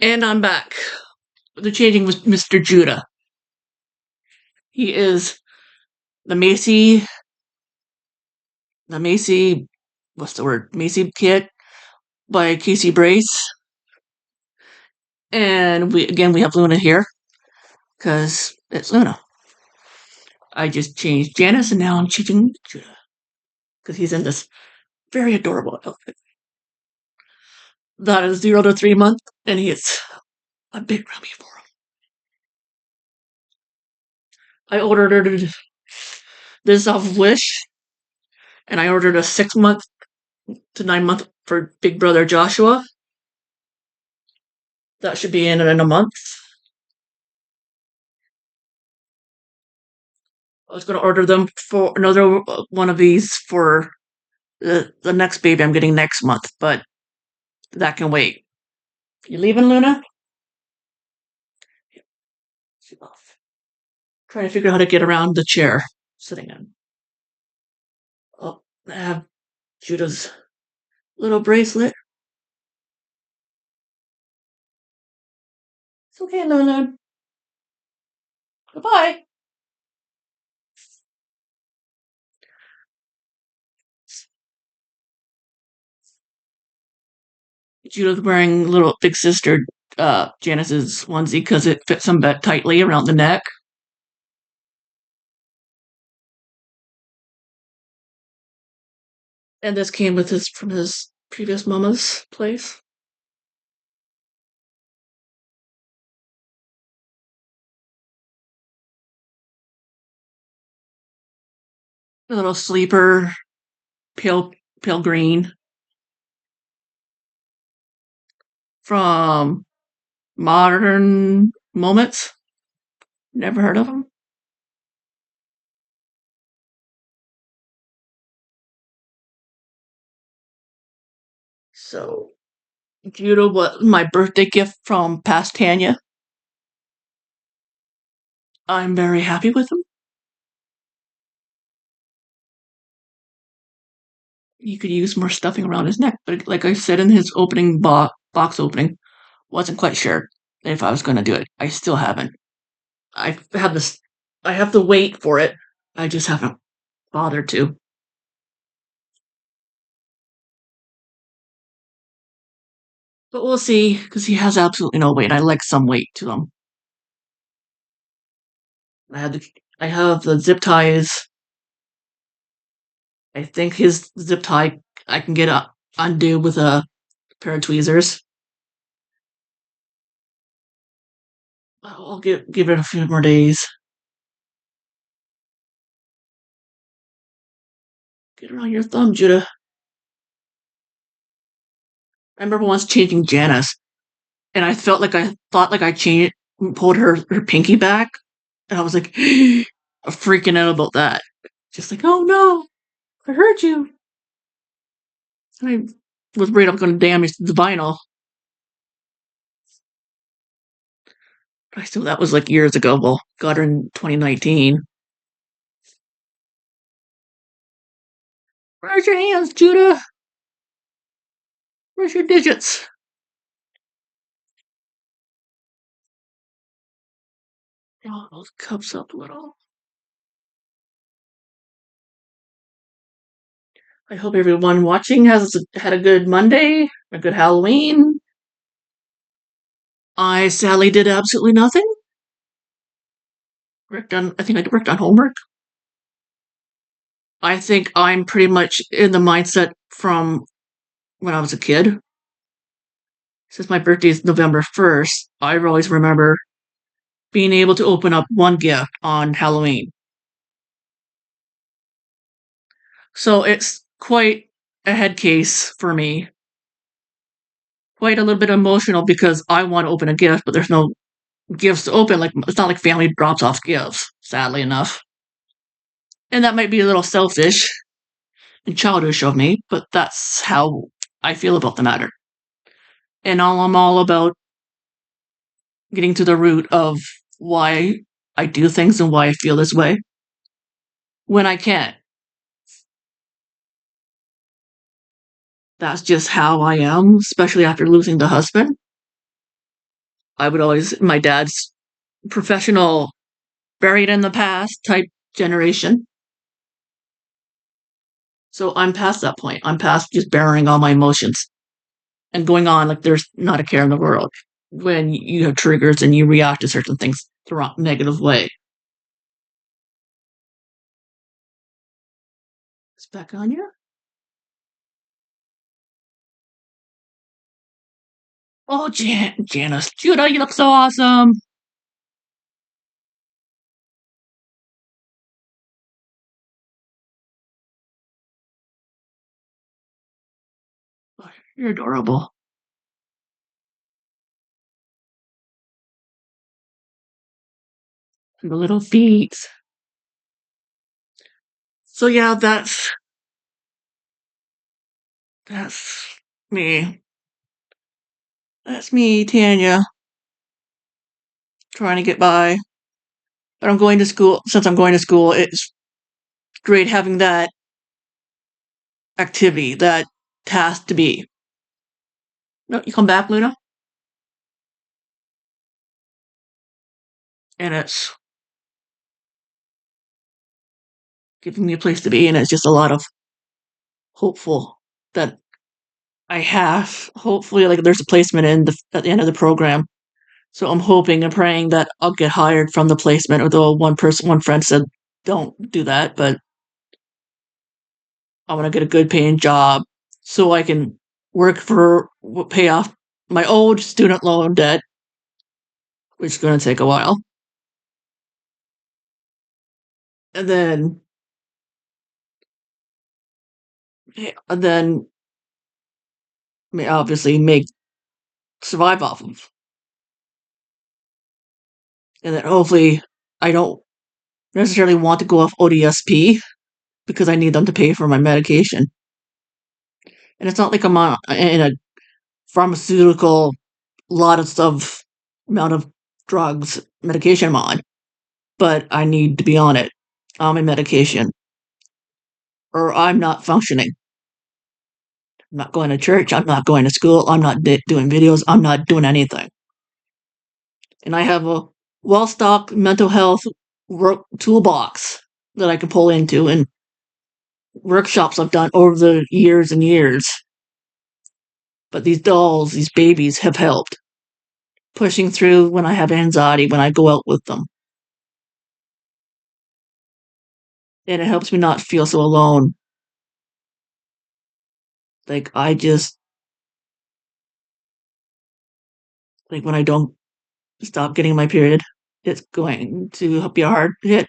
And I'm back. The changing was Mr. Judah. He is the Macy, what's the word? Macy Kit by Casey Brace. And we have Luna here because it's Luna. I just changed Janice and now I'm changing Judah because he's in this very adorable outfit. That is 0 to 3 months and he is a bit rummy for him. I ordered this off of Wish and I ordered a 6 month to 9 month for Big Brother Joshua. That should be in a month. I was going to order them for another one of these for the next baby I'm getting next month, but that can wait. You leaving, Luna? She's off. Trying to figure out how to get around the chair sitting in. Oh, I have Judah's little bracelet. It's okay, Luna. Goodbye. Judah's wearing little big sister Janice's onesie because it fits him tightly around the neck. And this came with his from his previous mama's place. A little sleeper, pale green from Modern Moments. Never heard of them. So, Judah was my birthday gift from past Tanya. I'm very happy with him. He could use more stuffing around his neck, but like I said in his opening box opening, wasn't quite sure if I was going to do it. I still haven't. I've had this. I have to wait for it. I just haven't bothered to. But we'll see, because he has absolutely no weight. I like some weight to him. I have the zip ties. I think his zip tie I can get undo with a pair of tweezers. I'll give it a few more days. Get around your thumb, Judah. I remember once changing Janice, and I thought like I changed, pulled her pinky back, and I was like freaking out about that. Just like, oh no, I hurt you. I was worried I was going to damage the vinyl. I still that was like years ago. Well, got her in 2019. Where's your hands, Judah? Where's your digits? Oh, those cups up a little. I hope everyone watching has had a good Monday, a good Halloween. I sadly did absolutely nothing. I think I worked on homework. I think I'm pretty much in the mindset from when I was a kid. Since my birthday is November 1st, I always remember being able to open up one gift on Halloween. So it's quite a head case for me. Quite a little bit emotional because I want to open a gift, but there's no gifts to open. Like it's not like family drops off gifts, sadly enough. And that might be a little selfish and childish of me, but that's how I feel about the matter. And I'm all about getting to the root of why I do things and why I feel this way when I can. That's just how I am, especially after losing the husband. I would always, my dad's professional, buried in the past type generation. So I'm past that point. I'm past just burying all my emotions and going on like there's not a care in the world when you have triggers and you react to certain things the wrong negative way. It's back on you. Oh, Janice, Judah, you look so awesome. You're adorable. And the little feet. So yeah, that's me. That's me, Tanya, trying to get by. But I'm going to school. Since I'm going to school, it's great having that activity, that task to be. No, you come back, Luna, and it's giving me a place to be, and it's just a lot of hopeful that I have. Hopefully, like there's a placement at the end of the program. So I'm hoping and praying that I'll get hired from the placement. Although one friend said, "Don't do that," but I want to get a good paying job so I can work for pay off my old student loan debt, which is going to take a while, and then obviously make survive off of, and then hopefully I don't necessarily want to go off ODSP because I need them to pay for my medication, and it's not like I'm in a pharmaceutical lot of stuff amount of drugs medication I'm on, but I need to be on it on my medication, or I'm not functioning. I'm not going to church. I'm not going to school. I'm not doing videos. I'm not doing anything. And I have a well stocked mental health work toolbox that I can pull into and workshops I've done over the years and years. But these dolls, these babies have helped pushing through when I have anxiety, when I go out with them. And it helps me not feel so alone. Like I just, like when I don't stop getting my period, it's going to be a hard hit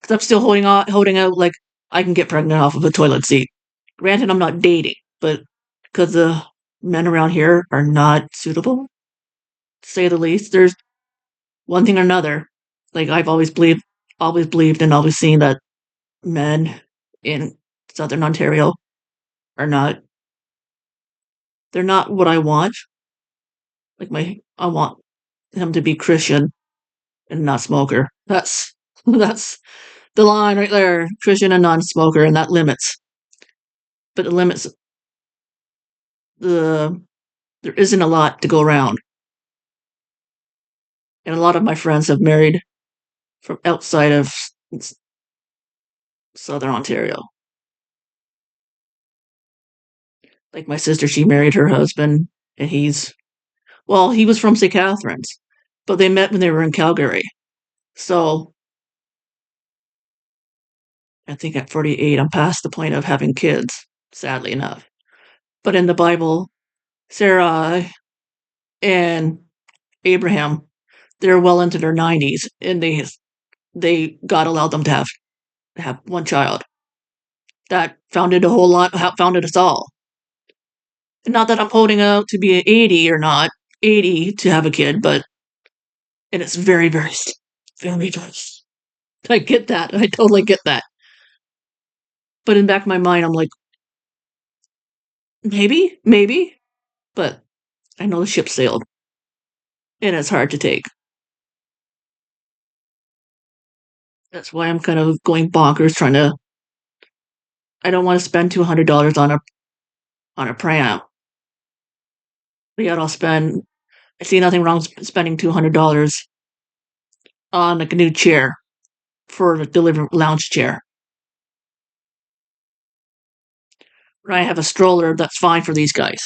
because I'm still holding out. Like I can get pregnant off of a toilet seat. Granted, I'm not dating, but because the men around here are not suitable, to say the least. There's one thing or another. Like I've always believed, and always seen that men in Southern Ontario are not. They're not what I want. I want him to be Christian and not smoker. That's the line right there. Christian and non-smoker, and that limits. But it limits the there isn't a lot to go around. And a lot of my friends have married from outside of Southern Ontario. Like my sister, she married her husband, and he was from St. Catharines, but they met when they were in Calgary. So I think at 48, I'm past the point of having kids, sadly enough. But in the Bible, Sarah and Abraham, they're well into their 90s, and they God allowed them to have one child. That founded a whole lot, founded us all. Not that I'm holding out to be 80 or not, 80 to have a kid, but and it's very, very, very, very. I get that. I totally get that. But in the back of my mind, I'm like, maybe, but I know the ship sailed, and it's hard to take. That's why I'm kind of going bonkers, trying to. I don't want to spend $200 on a pram. Yet I'll spend I see nothing wrong with spending $200 on like a new chair for a delivery lounge chair. I have a stroller that's fine for these guys.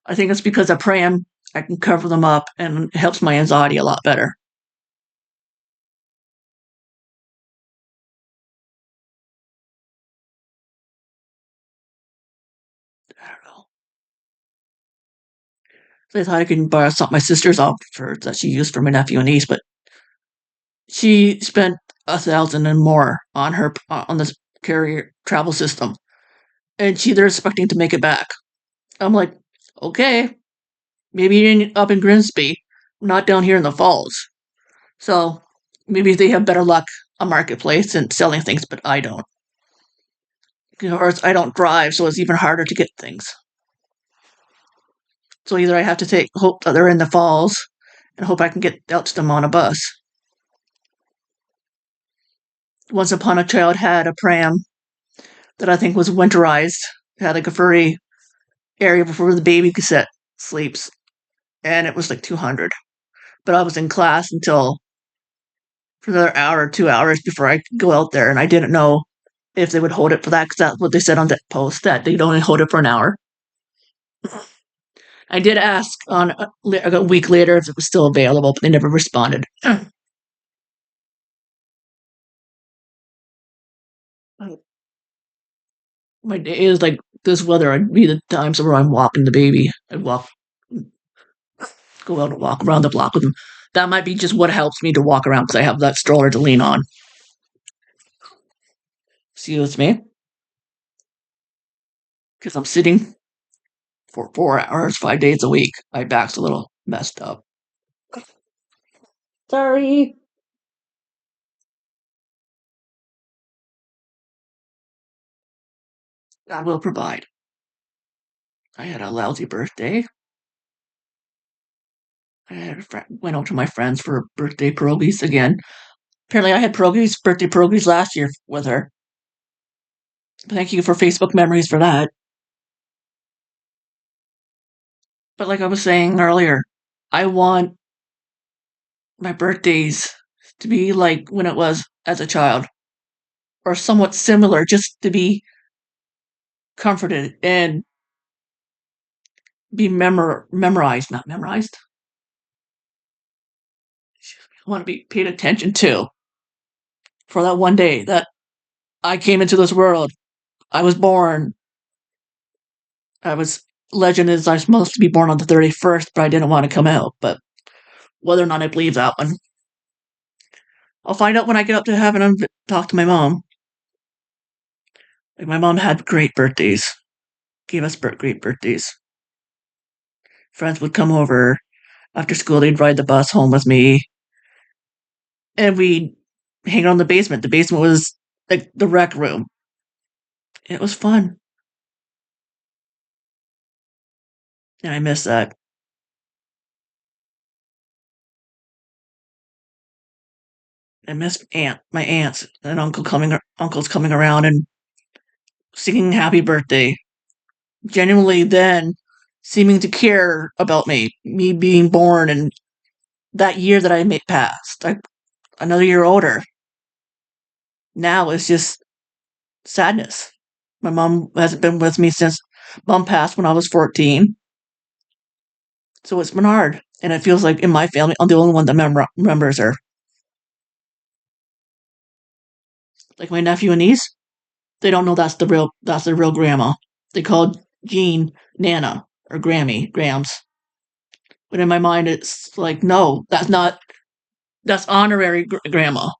I think it's because I pram, I can cover them up and it helps my anxiety a lot better. I don't know. So I thought I could borrow some my sister's offer that she used for my nephew and niece, but she spent 1,000 and more on her on this carrier travel system, and they're expecting to make it back. I'm like, okay, maybe you're up in Grimsby, not down here in the Falls. So maybe they have better luck on marketplace and selling things, but I don't. Or I don't drive, so it's even harder to get things. So either I have to hope that they're in the Falls, and hope I can get out to them on a bus. Once Upon a Child had a pram that I think was winterized. It had like a furry area before the baby cassette sleeps, and it was like 200. But I was in class until for another hour or 2 hours before I could go out there, and I didn't know if they would hold it for that because that's what they said on that post that they'd only hold it for an hour. I did ask on a week later if it was still available, but they never responded. My day is like this weather. I'd be the times where I'm walking the baby. I'd go out and walk around the block with him. That might be just what helps me to walk around because I have that stroller to lean on. Excuse me, because I'm sitting for 4 hours, 5 days a week. My back's a little messed up. Sorry. God will provide. I had a lousy birthday. Went out to my friends for birthday pierogies again. Apparently, I had birthday pierogies last year with her. Thank you for Facebook memories for that. But like I was saying earlier, I want my birthdays to be like when it was as a child, or somewhat similar, just to be comforted and be memorized, not memorized. I want to be paid attention to for that one day that I came into this world. I was born. I was Legend is I'm supposed to be born on the 31st, but I didn't want to come out. But whether or not I believe that one, I'll find out when I get up to heaven and talk to my mom. Like my mom had great birthdays, gave us great birthdays. Friends would come over after school. They'd ride the bus home with me, and we'd hang out in the basement. The basement was like the rec room. It was fun, and I miss that. I miss my aunts and uncles coming around and singing happy birthday. Genuinely, then seeming to care about me being born, and that year that I made past, another year older. Now it's just sadness. My mom hasn't been with me since mom passed when I was 14, so it's been hard. And it feels like in my family, I'm the only one that remembers her. Like my nephew and niece, they don't know that's the real grandma. They called Jean Nana or Grammy Grams. But in my mind, it's like, no, that's honorary grandma.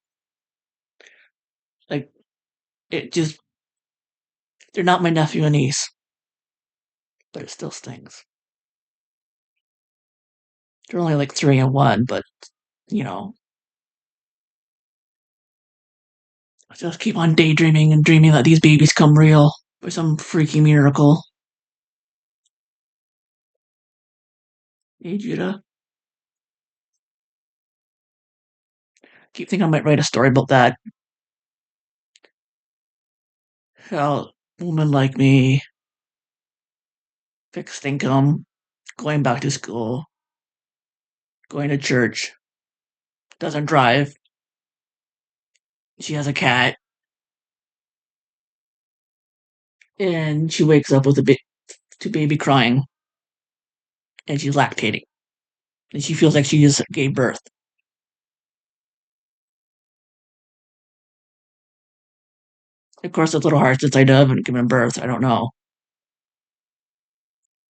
Like it just, they're not my nephew and niece, but it still stings. They're only like 3 and 1, but you know, I just keep on daydreaming and dreaming that these babies come real by some freaky miracle. Hey, Judah. Keep thinking I might write a story about that. How a woman like me, fixed income, going back to school. going to church, doesn't drive. She has a cat, and she wakes up with to baby crying, and she's lactating, and she feels like she just gave birth. Of course, it's a little hard since I haven't given birth. I don't know,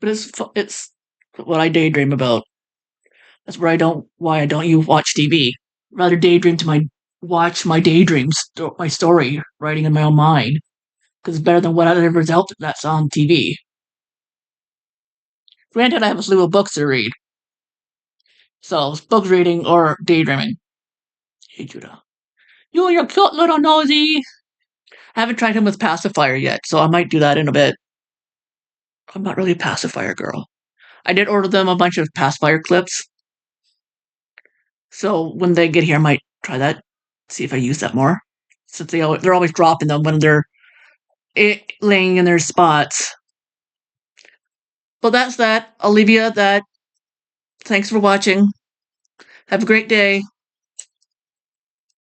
but it's what I daydream about. That's why I don't you watch TV. Rather daydream to my watch my daydreams, my story, writing in my own mind, because it's better than whatever's out that's on TV. Granted, I have a slew of books to read, so it's book reading or daydreaming. Hey, Judah. You're cute little nosy. I haven't tried him with pacifier yet, so I might do that in a bit. I'm not really a pacifier girl. I did order them a bunch of pacifier clips, so when they get here, I might try that. See if I use that more, since they're always dropping them when they're laying in their spots. But that's that. I'll leave you at that. Thanks for watching. Have a great day.